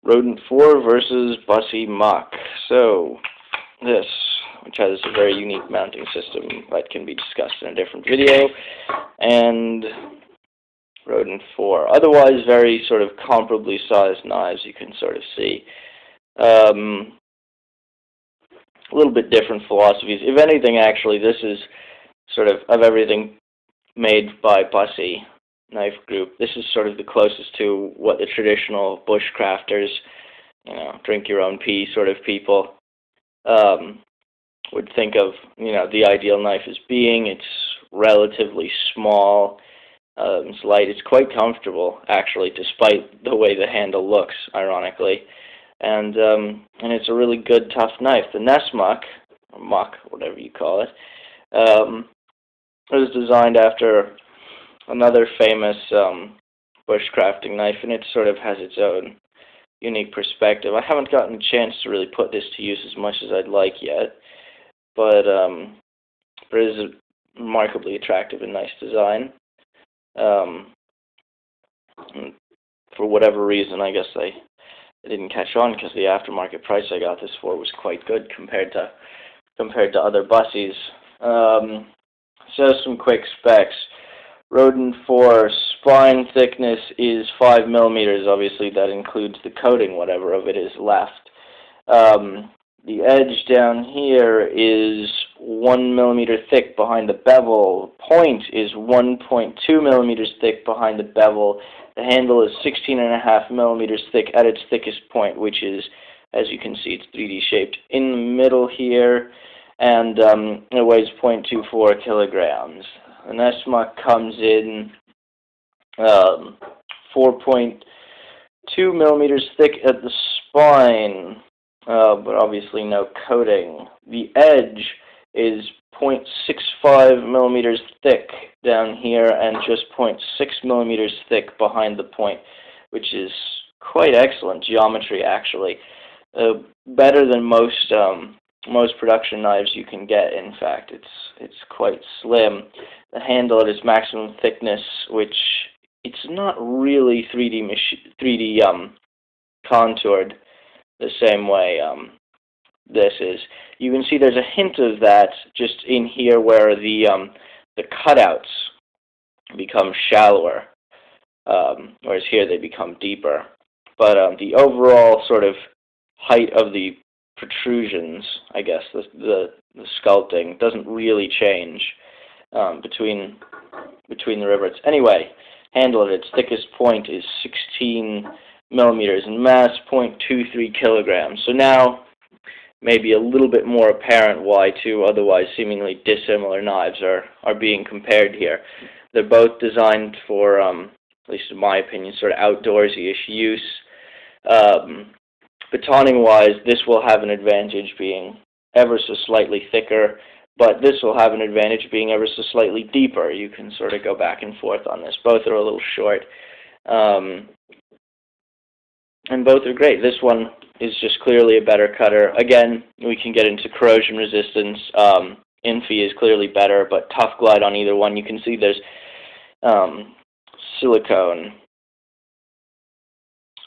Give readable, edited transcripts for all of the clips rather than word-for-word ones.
Rodent 4 versus Busse Muk. So, this, which has a very unique mounting system that can be discussed in a different video, and Rodent 4. Otherwise, very sort of comparably sized knives, you can sort of see. A little bit different philosophies. If anything, actually, this is sort of everything made by Busse Knife Group. This is sort of the closest to what the traditional bushcrafters, drink your own pee sort of people would think of, the ideal knife as being. It's relatively small, it's light, it's quite comfortable, actually, despite the way the handle looks, ironically. And it's a really good, tough knife. The Muk, or Muk, whatever you call it, was designed after another famous bushcrafting knife, and it sort of has its own unique perspective. I haven't gotten a chance to really put this to use as much as I'd like yet, but it is a remarkably attractive and nice design. And for whatever reason, I guess I didn't catch on because the aftermarket price I got this for was quite good compared to other Busses. So some quick specs. Rodent 4 spine thickness is 5 millimeters. Obviously, that includes the coating, whatever of it is left. The edge down here is 1 millimeter thick behind the bevel. Point is 1.2 millimeters thick behind the bevel. The handle is 16.5 millimeters thick at its thickest point, which is, as you can see, it's 3D shaped in the middle here, and it weighs 0.24 kilograms. The Muk comes in 4.2 millimeters thick at the spine, but obviously no coating. The edge is 0.65 millimeters thick down here and just 0.6 millimeters thick behind the point, which is quite excellent geometry, actually. Better than most production knives you can get. In fact, it's quite slim. The handle at its maximum thickness, which it's not really 3D contoured the same way this is. You can see there's a hint of that just in here where the cutouts become shallower, whereas here they become deeper. But the overall sort of height of the protrusions, I guess, the sculpting doesn't really change between the rivets. Anyway, handle at its thickest point is 16 millimeters and mass 0.23 kilograms. So now maybe a little bit more apparent why two otherwise seemingly dissimilar knives are being compared here. They're both designed for, at least in my opinion, sort of outdoorsy-ish use. Batoning-wise, this will have an advantage being ever so slightly thicker, but this will have an advantage being ever so slightly deeper. You can sort of go back and forth on this. Both are a little short, and both are great. This one is just clearly a better cutter. Again, we can get into corrosion resistance. Infi is clearly better, but Tough Glide on either one. You can see there's silicone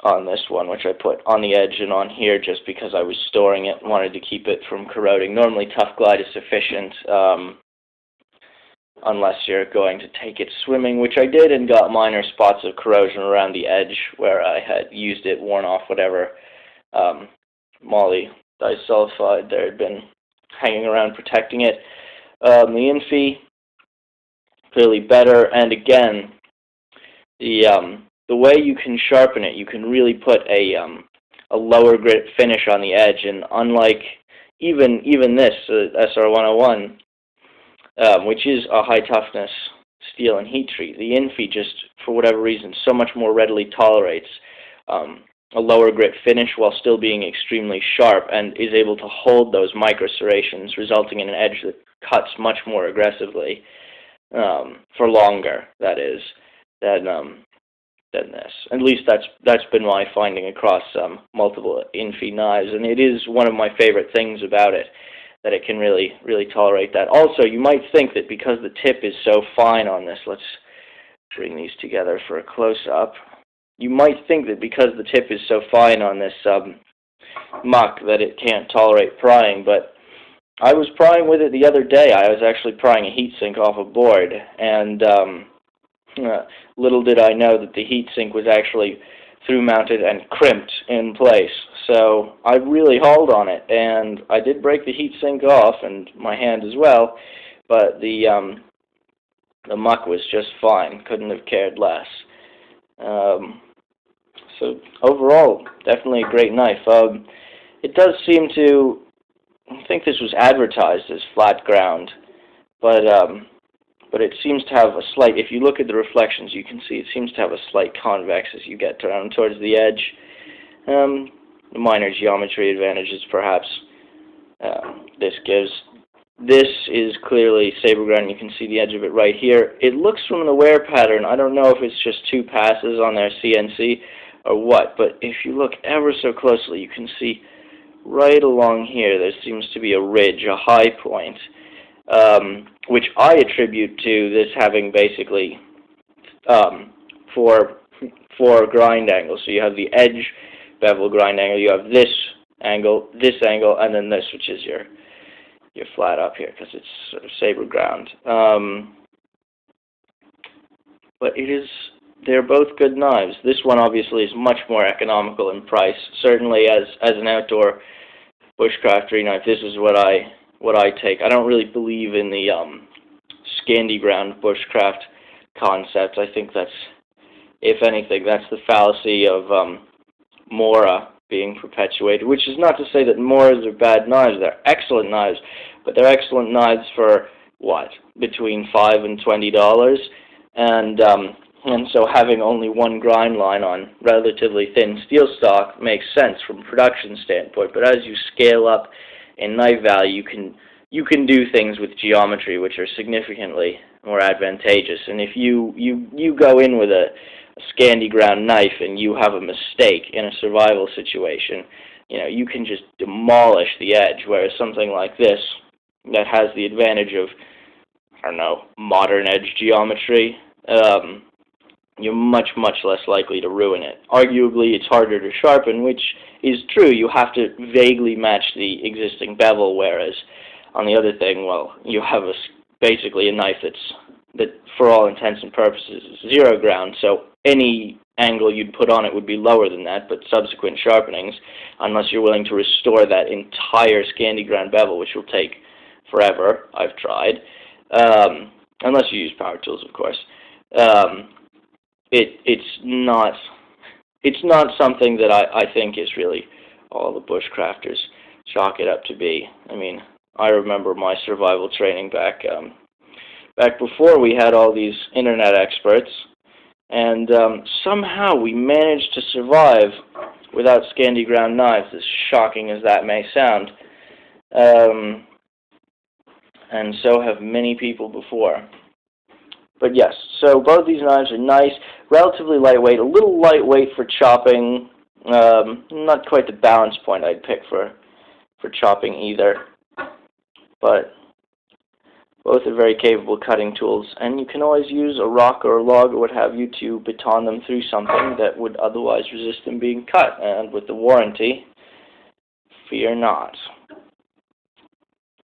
on this one, which I put on the edge and on here just because I was storing it and wanted to keep it from corroding. Normally Tough Glide is sufficient unless you're going to take it swimming, which I did, and got minor spots of corrosion around the edge where I had used it, worn off whatever moly disulfide there had been hanging around protecting it. The Infi, clearly better, and again, the way you can sharpen it, you can really put a lower grit finish on the edge, and unlike even this SR101, which is a high toughness steel and heat treat, the Infi just, for whatever reason, so much more readily tolerates a lower grit finish while still being extremely sharp, and is able to hold those micro serrations, resulting in an edge that cuts much more aggressively for longer. That is than this. At least that's been my finding across multiple Infi knives, and it is one of my favorite things about it, that it can really tolerate that. Also, you might think that because the tip is so fine on this, let's bring these together for a close-up. you might think that because the tip is so fine on this muck that it can't tolerate prying, but I was prying with it the other day. I was actually prying a heatsink off a board, and little did I know that the heatsink was actually through-mounted and crimped in place. So I really hauled on it, and I did break the heatsink off, and my hand as well, but the muck was just fine. Couldn't have cared less. So overall, definitely a great knife. It does seem to, I think this was advertised as flat ground, but it seems to have a slight, if you look at the reflections, you can see it seems to have a slight convex as you get down towards the edge. Minor geometry advantages, perhaps, this gives. This is clearly saber ground. You can see the edge of it right here. It looks from the wear pattern, I don't know if it's just 2 passes on their CNC or what, but if you look ever so closely, you can see right along here there seems to be a ridge, a high point, which I attribute to this having basically 4 grind angles. So you have the edge bevel grind angle, you have this angle, and then this, which is your flat up here, because it's sort of saber ground. But they're both good knives. This one obviously is much more economical in price. Certainly as an outdoor bushcraftery knife, this is what I take. I don't really believe in the Scandi ground bushcraft concept. I think that's, if anything, that's the fallacy of Mora being perpetuated, which is not to say that Moras are bad knives. They're excellent knives, but they're excellent knives for, what, between $5 and $20, and so having only one grind line on relatively thin steel stock makes sense from a production standpoint, but as you scale up in knife value, you can do things with geometry which are significantly more advantageous, and if you go in with a Scandi ground knife and you have a mistake in a survival situation, you can just demolish the edge, whereas something like this that has the advantage of, I don't know, modern edge geometry, you're much, much less likely to ruin it. Arguably, it's harder to sharpen, which is true. You have to vaguely match the existing bevel, whereas on the other thing, well, you have basically a knife that for all intents and purposes is 0 ground, so any angle you'd put on it would be lower than that, but subsequent sharpenings, unless you're willing to restore that entire Scandi ground bevel, which will take forever, I've tried, unless you use power tools, of course. It's not something that I think is really all the bushcrafters chalk it up to be. I mean, I remember my survival training back before we had all these internet experts, and somehow we managed to survive without Scandi ground knives, as shocking as that may sound. And so have many people before. But yes, so both these knives are nice, relatively lightweight, a little lightweight for chopping, not quite the balance point I'd pick for chopping either, but both are very capable cutting tools, and you can always use a rock or a log or what have you to baton them through something that would otherwise resist them being cut, and with the warranty, fear not.